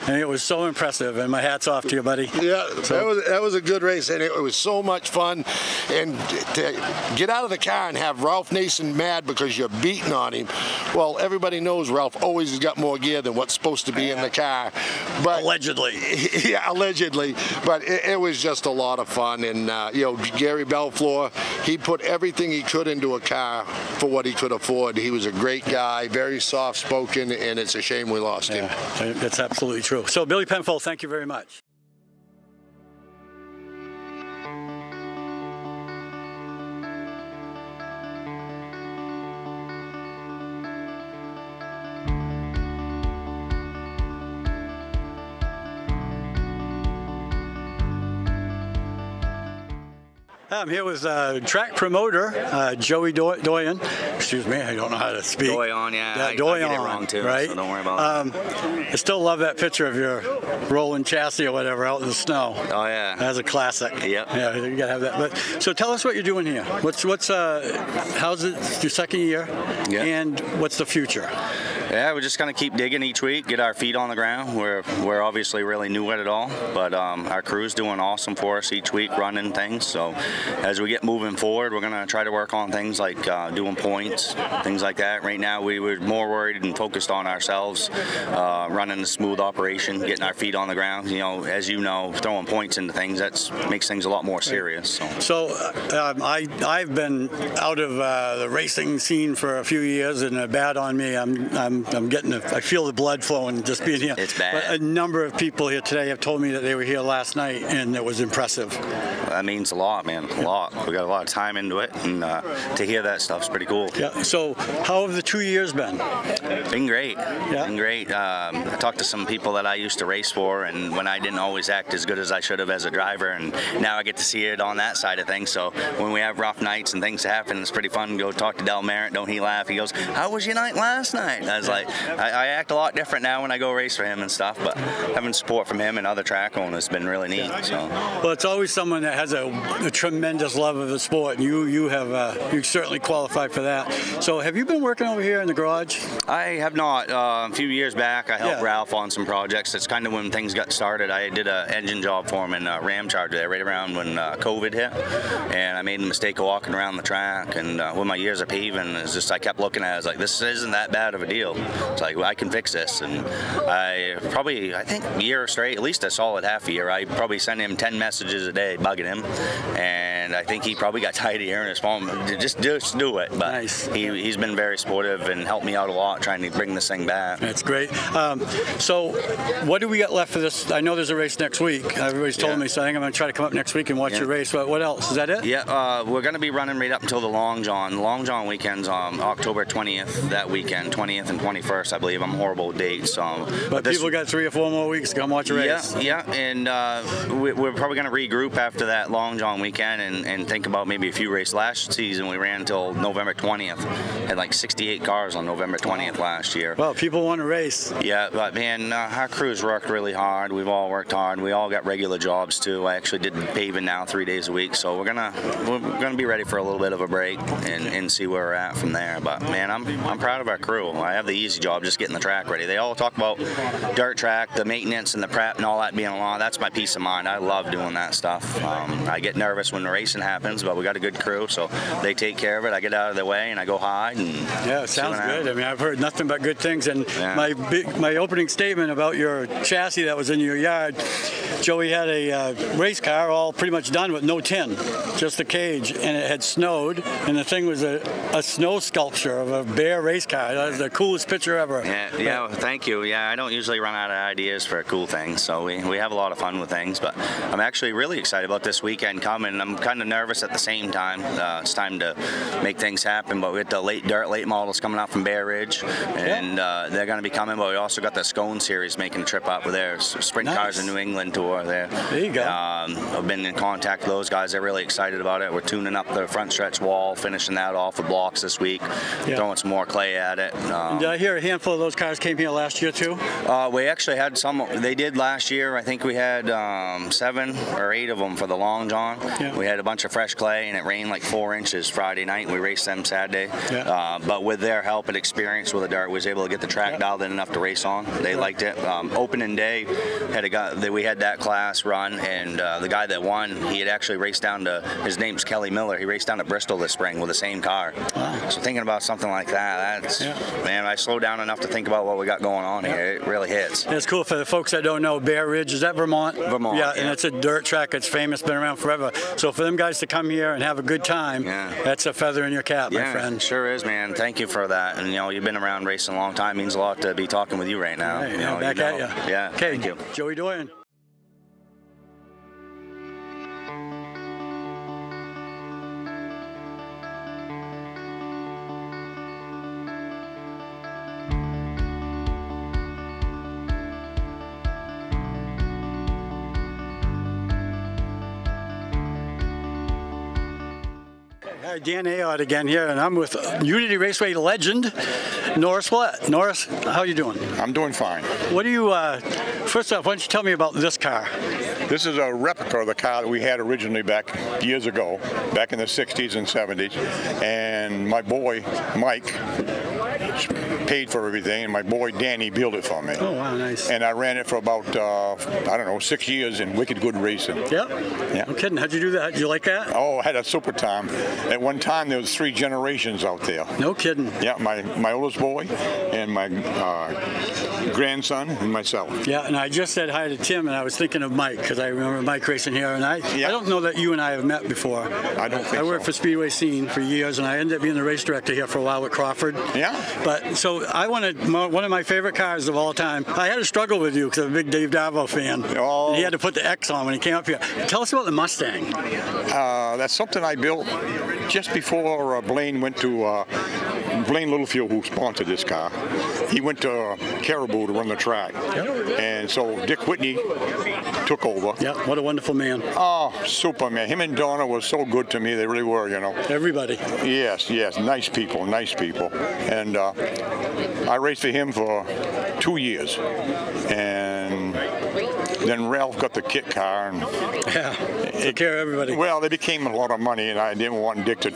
and it was so impressive, and my hat's off to you, buddy. Yeah, that was a good race, and it was so much fun, and to get out of the car and have Ralph Nason mad because you're beating on him. Well, everybody knows Ralph always has got more gear than what's supposed to be in the car. But allegedly. Yeah, allegedly. But it was just a lot of fun, and you know, Gary Belfour, he put everything he could into a car for what he could afford. He was a great guy, very soft-spoken, and it's a shame we lost him. That's absolutely true. So, Billy Penfold, thank you very much. I'm here with track promoter Joey Doyen. Excuse me, I don't know how to speak. Doyon, yeah. Doyon, I get it wrong too, right? so don't worry about it. I still love that picture of your rolling chassis or whatever out in the snow. Oh yeah, that's a classic. Yep. Yeah, you gotta have that. But so tell us what you're doing here. How's it your second year? Yeah. And what's the future? Yeah, we're just gonna keep digging each week, get our feet on the ground. We're obviously really new at it all, but our crew's doing awesome for us each week, running things. So as we get moving forward, we're gonna try to work on things like doing points, things like that. Right now, we were more worried and focused on ourselves, running a smooth operation, getting our feet on the ground. You know, as you know, throwing points into things makes things a lot more serious. So I've been out of the racing scene for a few years, and bad on me. I'm I feel the blood flowing just being here. It's bad. But a number of people here today have told me that they were here last night, and it was impressive. That means a lot, man. A lot. We got a lot of time into it, and to hear that stuff's pretty cool. Yeah. So, how have the 2 years been? Been great. Yeah. Been great. I talked to some people that I used to race for, and when I didn't always act as good as I should have as a driver, and now I get to see it on that side of things. So when we have rough nights and things happen, it's pretty fun to go talk to Del Merritt. Don't he laugh? He goes, "How was your night last night?" I was like, I act a lot different now when I go race for him and stuff, but having support from him and other track owners has been really neat. So. Well, it's always someone that has a tremendous love of the sport, and you certainly qualify for that. So have you been working over here in the garage? I have not. A few years back, I helped Ralph on some projects. That's kind of when things got started. I did an engine job for him in Ram Charger there right around when COVID hit, and I made the mistake of walking around the track, and with my years of paving, it's just I kept looking at it, I was like, this isn't that bad of a deal. It's like, well, I can fix this, and I think a year straight, at least a solid half a year, I probably sent him 10 messages a day bugging him, and I think he probably got tired of hearing his phone. Just do it. But nice. He's been very supportive and helped me out a lot trying to bring this thing back. That's great. So what do we got left for this? I know there's a race next week. Everybody's told me, so I think I'm going to try to come up next week and watch your race. But what else? Is that it? Yeah, we're going to be running right up until the Long John. The Long John weekend's on October 20th that weekend, 20th and 21st, I believe. I'm horrible with dates. But people got 3 or 4 more weeks to come watch a race. Yeah, and we're probably going to regroup after that Long John weekend and think about maybe a few races. Last season we ran until November 20th. Had like 68 cars on November 20th last year. Well, people want to race. Yeah, but man, our crew's worked really hard. We've all worked hard. We all got regular jobs too. I actually did paving now 3 days a week, so we're gonna be ready for a little bit of a break and see where we're at from there. But man, I'm proud of our crew. I have the easy job, just getting the track ready. They all talk about dirt track, the maintenance and the prep and all that being along. That's my peace of mind. I love doing that stuff. I get nervous when the racing happens, but we got a good crew, so they take care of it. I get out of their way and I go hide. And yeah, it sounds good. I mean, I've heard nothing but good things. And my opening statement about your chassis that was in your yard, Joey had a race car all pretty much done with no tin, just a cage, and it had snowed, and the thing was a snow sculpture of a bear race car. That was the coolest picture ever. Yeah, well, thank you. Yeah, I don't usually run out of ideas for cool things, so we have a lot of fun with things, but I'm actually really excited about this weekend coming. I'm kind of nervous at the same time. It's time to make things happen, but we got the late models coming out from Bear Ridge, and they're going to be coming, but we also got the Scone Series making a trip up with their Sprint Cars in New England tour there. There you go. I've been in contact with those guys. They're really excited about it. We're tuning up the front stretch wall, finishing that off with blocks this week, throwing some more clay at it. Did I hear a handful of those cars came here last year too? We actually had some. They did last year. I think we had 7 or 8 of them for the Long John. Yeah. We had a bunch of fresh clay, and it rained like 4 inches Friday night. We raced them Saturday. But with their help and experience with the dirt, we was able to get the track dialed in enough to race on. They liked it. Opening day, we had that class run, and the guy that won, he had actually raced down to, his name's Kelly Miller, he raced down to Bristol this spring with the same car. So thinking about something like that, man, I slowed down enough to think about what we got going on here. It really hits. It's cool for the folks that don't know, Bear Ridge, is that Vermont? Vermont, yeah. And it's a dirt track. It's famous, been around forever. So for them guys to come here and have a good time, that's a feather in your cap, my friend. Yeah, sure is, man. Thank you for that. And, you've been around racing a long time. It means a lot to be talking with you right now. Right, back at you. Yeah, okay, thank you. Joey Doyen. Hi, Dan Ayotte again here, and I'm with Unity Raceway legend, Norris Willett. Norris, how are you doing? I'm doing fine. What do you, first off, why don't you tell me about this car? This is a replica of the car that we had originally back years ago, back in the 60s and 70s, and my boy, Mike, paid for everything, and my boy Danny built it for me. Oh, wow, nice. And I ran it for about, 6 years in wicked good racing. Yep. Yeah. No kidding. How'd you do that? Did you like that? Oh, I had a super time. At one time, there was 3 generations out there. No kidding. Yeah, my oldest boy and my grandson and myself. Yeah, and I just said hi to Tim, and I was thinking of Mike, because I remember Mike racing here, and I don't know that you and I have met before. I don't think so. I worked for Speedway Scene for years, and I ended up being the race director here for a while with Crawford. Yeah. But so I wanted one of my favorite cars of all time. I had to struggle with you because I'm a big Dave Darvo fan. Oh. He had to put the X on when he came up here. Tell us about the Mustang. That's something I built just before Blaine went to Blaine Littlefield, who sponsored this car. He went to Caribou to run the track. Yep. And so Dick Whitney took over. Yeah, what a wonderful man. Oh, super man. Him and Donna was so good to me. They really were, you know. Everybody. Yes, yes. Nice people, nice people. And I raced for him for 2 years. And then Ralph got the kit car. And yeah, took care of everybody. Well, they became a lot of money, and I didn't want Dick to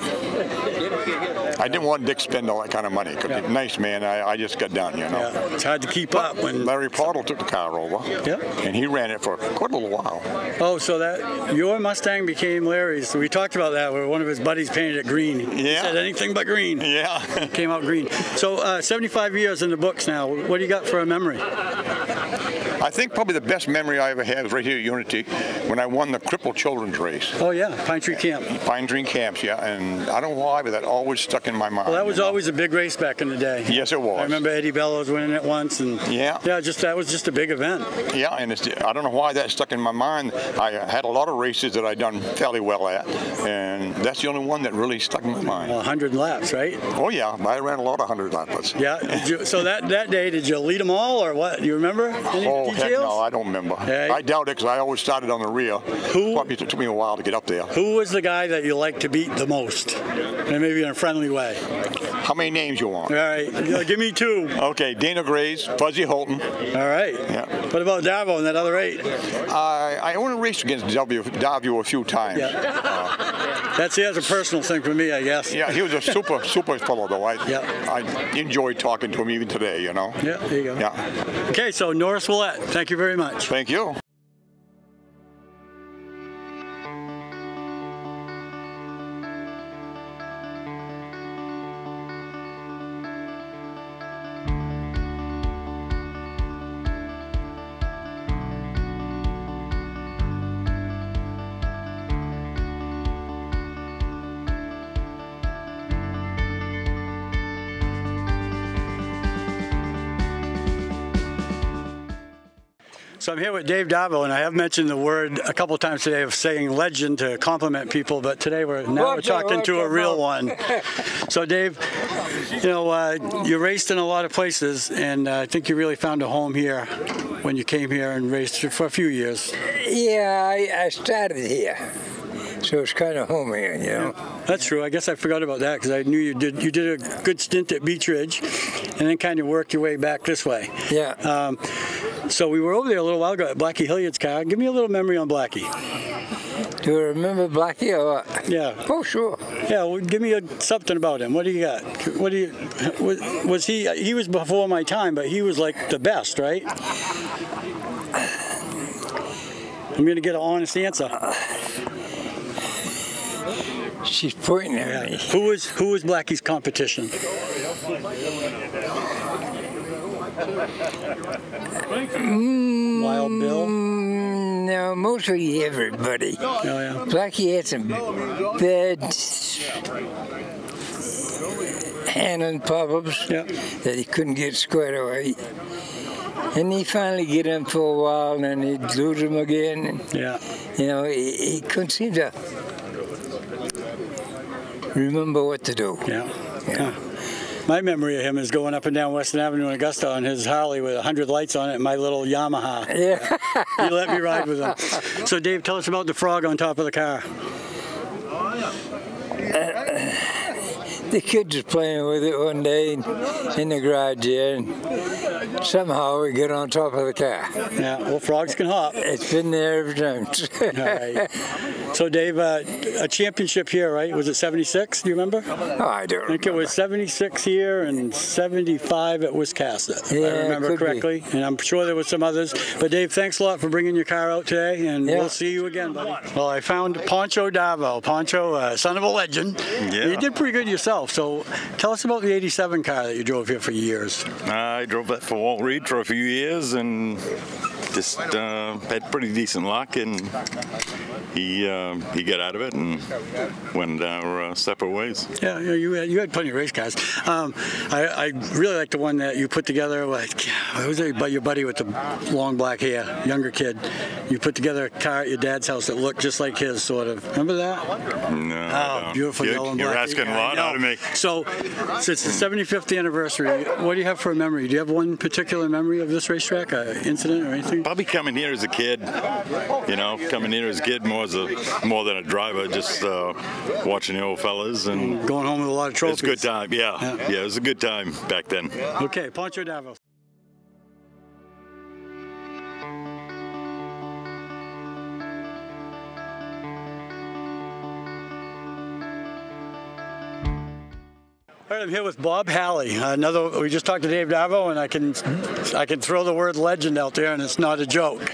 spend all that kind of money. Cause he's a nice man. I just got done, you know. Yeah, it's hard to keep up when Larry Portal took the car over. Yeah. And he ran it for quite a little while. Oh, so that your Mustang became Larry's. So we talked about that where one of his buddies painted it green. Yeah. He said anything but green. Yeah. Came out green. So 75 years in the books now. What do you got for a memory? I think probably the best memory I ever had was right here at Unity when I won the Crippled Children's Race. Oh, yeah, Pine Tree Camp. Pine Tree Camps, yeah, and I don't know why, but that always stuck in my mind. Well, that was always a big race back in the day. Yes, it was. I remember Eddie Bellows winning it once, and that was just a big event. Yeah, and I don't know why that stuck in my mind. I had a lot of races that I'd done fairly well at, and that's the only one that really stuck in my mind. Well, 100 laps, right? Oh, yeah, I ran a lot of 100 laps. Yeah, so that day, did you lead them all, or what? Do you remember any details? Heck no, I don't remember. I doubt it because I always started on the rear. Probably took me a while to get up there. Who was the guy that you liked to beat the most? And maybe in a friendly way. How many names you want? All right, give me 2. Okay, Dana Grays, Fuzzy Holton. All right. Yeah. What about Darvo in that other 8? I only raced against Darvo a few times. Yeah. That's a personal thing for me, I guess. Yeah, he was a super fellow, though. I enjoyed talking to him even today, you know. Yeah, there you go. Yeah. Okay, so Norris Willett, thank you very much. Thank you. So I'm here with Dave Darvo, and I have mentioned the word a couple times today of saying legend to compliment people, but today we're talking to a real one. So Dave, you know, you raced in a lot of places, and I think you really found a home here when you came here and raced for a few years. Yeah, I started here. So it's kind of home here, you know. Yeah, that's true. I guess I forgot about that because I knew you did a good stint at Beach Ridge, and then kind of worked your way back this way. Yeah. So we were over there a little while ago at Blackie Hilliard's car. Give me a little memory on Blackie. Do you remember Blackie or what? Yeah. Oh, sure. Yeah. Well, give me something about him. What do you got? Was he? He was before my time, but he was like the best, right? I'm going to get an honest answer. She's pointing at me. Who was Blackie's competition? Wild Bill? No, mostly everybody. Oh, yeah. Blackie had some bad handling problems that he couldn't get squared away. And he finally get him for a while, and then he'd lose him again. And, you know, he couldn't seem to remember what to do. Yeah. My memory of him is going up and down Western Avenue in Augusta on his Harley with 100 lights on it and my little Yamaha. Yeah. He let me ride with him. So, Dave, tell us about the frog on top of the car. The kids was playing with it one day in the garage here, and somehow we got on top of the car. Yeah, well, frogs can hop. It's been there every time. All right. So, Dave, a championship here, right? Was it 76? Do you remember? Oh, I don't remember. I think it was 76 here and 75 at Wiscasset, if I remember correctly. Be. And I'm sure there were some others. But, Dave, thanks a lot for bringing your car out today, and we'll see you again, buddy. Well, I found Pancho Darvo. Pancho, son of a legend. Yeah. You did pretty good yourself. So tell us about the 87 car that you drove here for years. I drove that for Walt Reed for a few years, and just had pretty decent luck, and he got out of it and went our separate ways. Yeah, you had plenty of race cars. I really like the one that you put together. Like, who's your buddy with the long black hair, younger kid? You put together a car at your dad's house that looked just like his, sort of. Remember that? No. Oh, beautiful yellow and black. You're asking a lot out of me. So, since the 75th anniversary, what do you have for a memory? Do you have one particular memory of this racetrack, an incident or anything? Probably coming here as a kid. Coming here as a kid more than a driver, just watching the old fellas and going home with a lot of trophies. It's a good time. Yeah, it was a good time back then. Okay, Poncho Davos. All right, I'm here with Bob Halley. We just talked to Dave Darvo, and I can throw the word legend out there, and it's not a joke.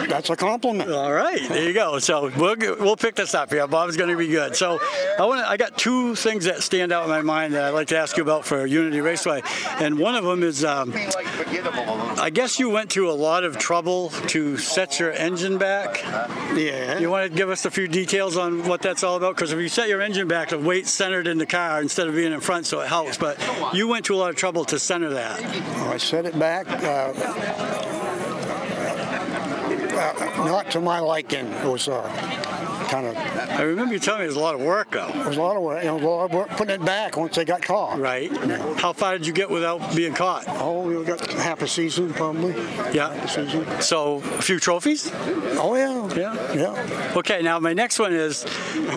That's a compliment. All right, there you go. So we'll pick this up here. Bob's going to be good. So I got two things that stand out in my mind that I'd like to ask you about for Unity Raceway, and one of them is I guess you went to a lot of trouble to set your engine back. Yeah. You want to give us a few details on what that's all about? Because if you set your engine back, the weight's centered in the car instead of being in front, so it helps. But you went to a lot of trouble to center that. I set it back. Not to my liking. It was kind of. I remember you telling me it was a lot of work, though. It was a lot of work. It was a lot of work putting it back once they got caught. Right. Yeah. How far did you get without being caught? Oh, we got half a season, probably. Yeah. Half a season. So a few trophies? Oh yeah. Yeah. Okay. Now my next one is,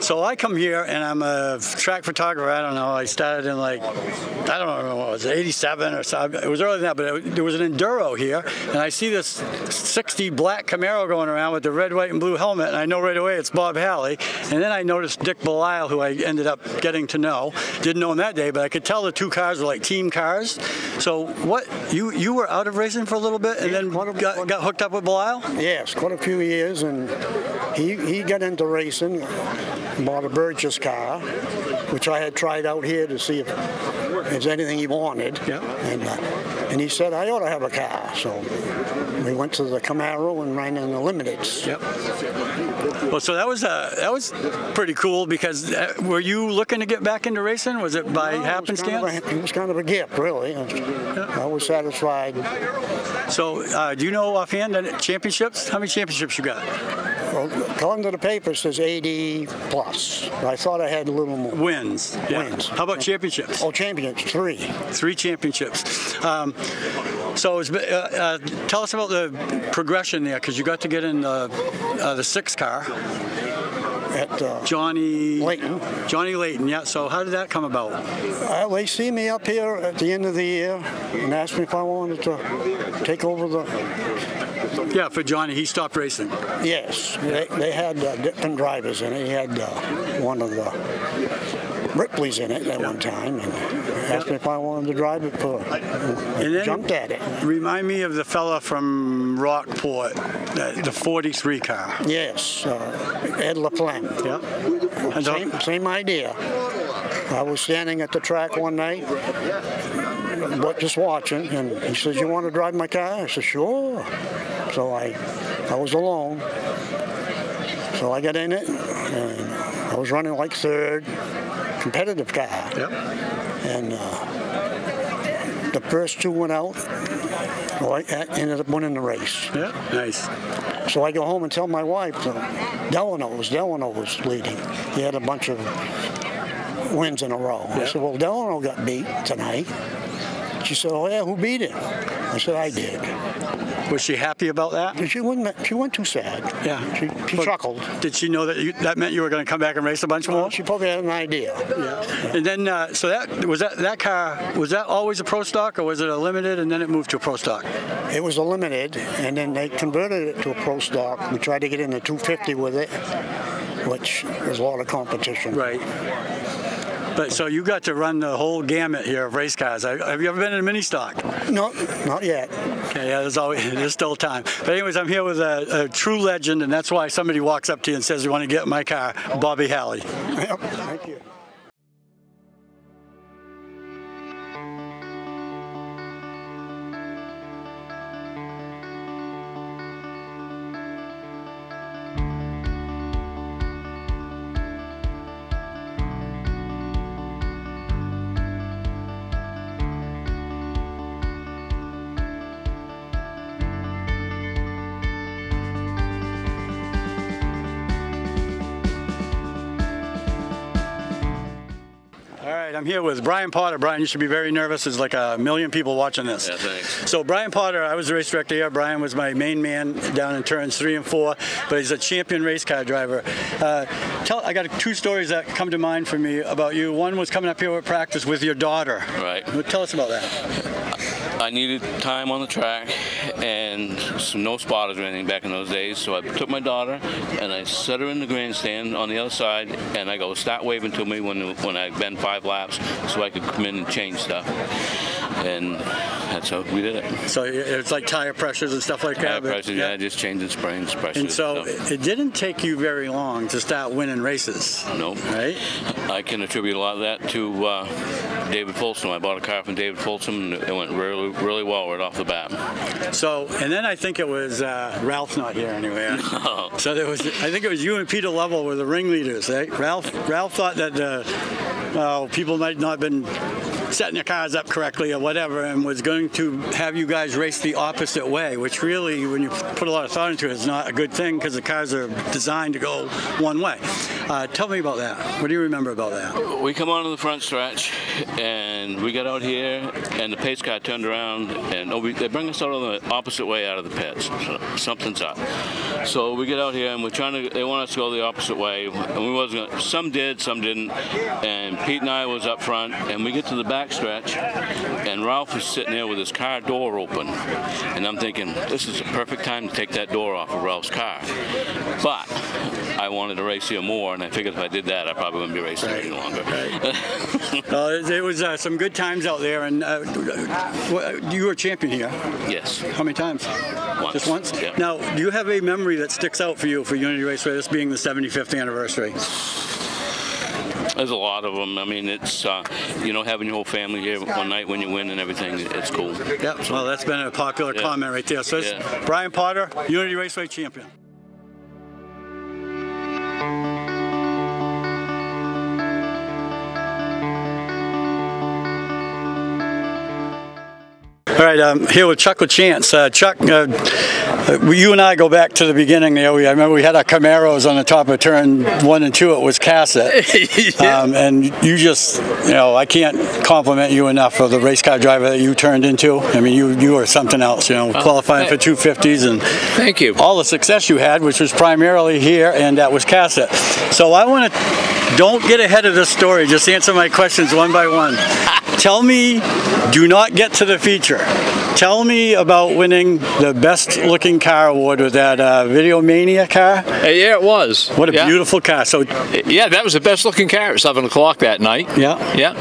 so I come here and I'm a track photographer. I don't know. I started in I don't know what was it, 87 or so. It was earlier than that, but there was an enduro here, and I see this 60 black Camaro going around with the red, white, and blue helmet, and I know right away it's Bob Halley. And then I noticed Dick Belisle, who I ended up getting to know. Didn't know him that day, but I could tell the two cars were like team cars. So what, you were out of racing for a little bit and then got hooked up with Belisle? Yes, quite a few years, and he got into racing, bought a Burgess car, which I had tried out here to see if there's anything he wanted. Yeah. And he said I ought to have a car. So we went to the Camaro and ran in the Limiteds. Yep. Well, so that was pretty cool because were you looking to get back into racing? Was it by happenstance? It was kind of a gift, really. I was satisfied. So do you know offhand championships? How many championships you got? Well, according to the paper, it says 80 plus. I thought I had a little more. Wins. Yeah. Wins. How about championships? Oh, championships, 3. 3 championships. So tell us about the progression there, because you got to get in the 6 car. At Johnny Layton. Johnny Layton, yeah. So how did that come about? They see me up here at the end of the year and asked me if I wanted to take over the... Yeah, for Johnny, he stopped racing. Yes, they had different drivers in it. He had one of the Ripley's in it at one time, and asked me if I wanted to drive it for. And then jumped at it. Remind me of the fella from Rockport, the 43 car. Yes, Ed LaPlante. Yeah. Same idea. I was standing at the track one night, just watching, and he says, "You want to drive my car?" I said, "Sure." So I was alone. So I got in it, and I was running like 3rd, competitive car. Yep. And the first 2 went out, so I ended up winning the race. Yeah, nice. So I go home and tell my wife, Delano was leading. He had a bunch of wins in a row. Yep. I said, well, Delano got beat tonight. She said, oh yeah, who beat him? I said, I did. Was she happy about that? She wasn't too sad. Yeah. She chuckled. Did she know that meant you were going to come back and race a bunch more? She probably had an idea. Yeah. And then, so that car, was that always a pro stock, or was it a limited and then it moved to a pro stock? It was a limited, and then they converted it to a pro stock. We tried to get in the 250 with it, which there's a lot of competition. Right. But so you got to run the whole gamut here of race cars. Have you ever been in a mini stock? No, not yet. Okay, yeah, there's still time. But anyways, I'm here with a true legend, and that's why somebody walks up to you and says, "You want to get in my car?" Bobby Halley. Yep, thank you. right, I'm here with Brian Potter. Brian, you should be very nervous. There's like a million people watching this. Yeah, thanks. So Brian Potter, I was the race director here. Brian was my main man down in turns 3 and 4, but he's a champion race car driver. I got 2 stories that come to mind for me about you. One was coming up here with practice with your daughter. Right. Tell us about that. I needed time on the track and no spotters or anything back in those days, so I took my daughter and I set her in the grandstand on the other side, and I go, start waving to me when I've been 5 laps so I could come in and change stuff. And that's how we did it. So it's like tire pressures and stuff like that? Tire pressures, yeah, just changing springs, pressures. And so it didn't take you very long to start winning races. Nope. Right? I can attribute a lot of that to David Folsom. I bought a car from David Folsom, and it went really well right off the bat. So, and then I think it was Ralph's not here anyway. No. So I think it was you and Peter Lovell were the ringleaders, right? Ralph thought that people might not have been setting their cars up correctly or whatever, and was going to have you guys race the opposite way, which really, when you put a lot of thought into it, is not a good thing because the cars are designed to go one way. Tell me about that. What do you remember about that? We come onto the front stretch, and we got out here, and the pace car turned around, and they bring us out on the opposite way out of the pits. So something's up. So we get out here, and they want us to go the opposite way, and we wasn't gonna, some did, some didn't, and Pete and I was up front, and we get to the back stretch, and Ralph was sitting there with his car door open, and I'm thinking, this is a perfect time to take that door off of Ralph's car. But I wanted to race here more, and I figured if I did that, I probably wouldn't be racing any longer. Well, there was some good times out there, and you were champion here. Yes. How many times? Once. Just once? Yeah. Now, do you have a memory that sticks out for you for Unity Raceway, this being the 75th anniversary? There's a lot of them. I mean, it's, having your whole family here one night when you win and everything, it's cool. Yeah, well, that's been a popular comment right there. So it's Brian Potter, Unity Raceway champion. All right, I'm here with Chuck LaChance. Chuck, you and I go back to the beginning there. I remember we had our Camaros on the top of turn 1 and 2. It was Cassett. And you just, I can't compliment you enough for the race car driver that you turned into. I mean, you were something else, qualifying for 250s and thank you. All the success you had, which was primarily here, and that was Cassett. So I want to, don't get ahead of this story. Just answer my questions one by one. Tell me, do not get to the feature. Tell me about winning the best looking car award with that Video Mania car. Yeah, it was. What a beautiful car. So yeah, that was the best looking car at 7 o'clock that night. Yeah. Yeah.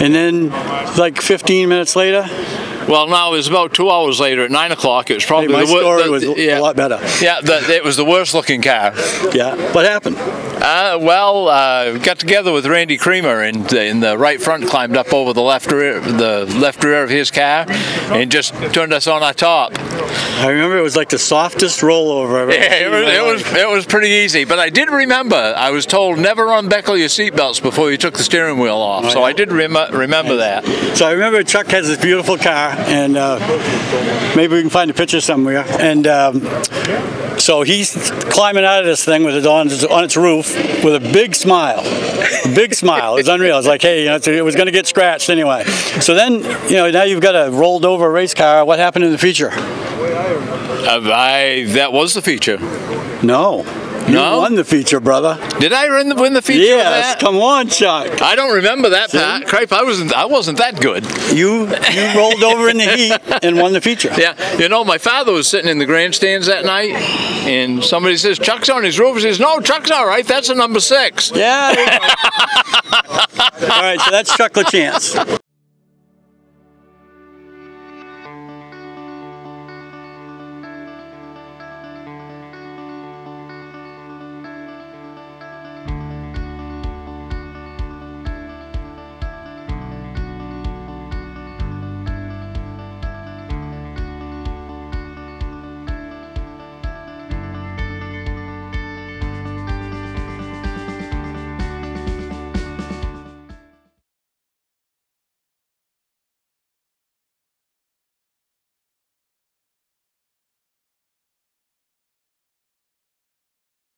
And then like 15 minutes later? Well, no, it was about 2 hours later at 9 o'clock. It was probably my story was a lot better. Yeah, it was the worst looking car. Yeah. What happened? Got together with Randy Creamer in the right front, climbed up over the left rear of his car, and just turned us on our top. I remember it was like the softest rollover I've ever seen. It was pretty easy. But I did remember, I was told never unbuckle your seatbelts before you took the steering wheel off. So I did remember that. So I remember Chuck has this beautiful car, and maybe we can find a picture somewhere. And so he's climbing out of this thing with it on its roof with a big smile. Big smile. It was unreal. It was like, hey, it was going to get scratched anyway. So then, now you've got a rolled over race car. What happened in the feature? That was the feature. No. You won the feature, brother. Did I win the feature? Yes, come on, Chuck. I don't remember that, Pat. Cripe, I wasn't that good. You rolled over in the heat and won the feature. Yeah, my father was sitting in the grandstands that night, and somebody says, Chuck's on his roof. He says, no, Chuck's all right. That's a number 6. Yeah. All right, so that's Chuck LaChance.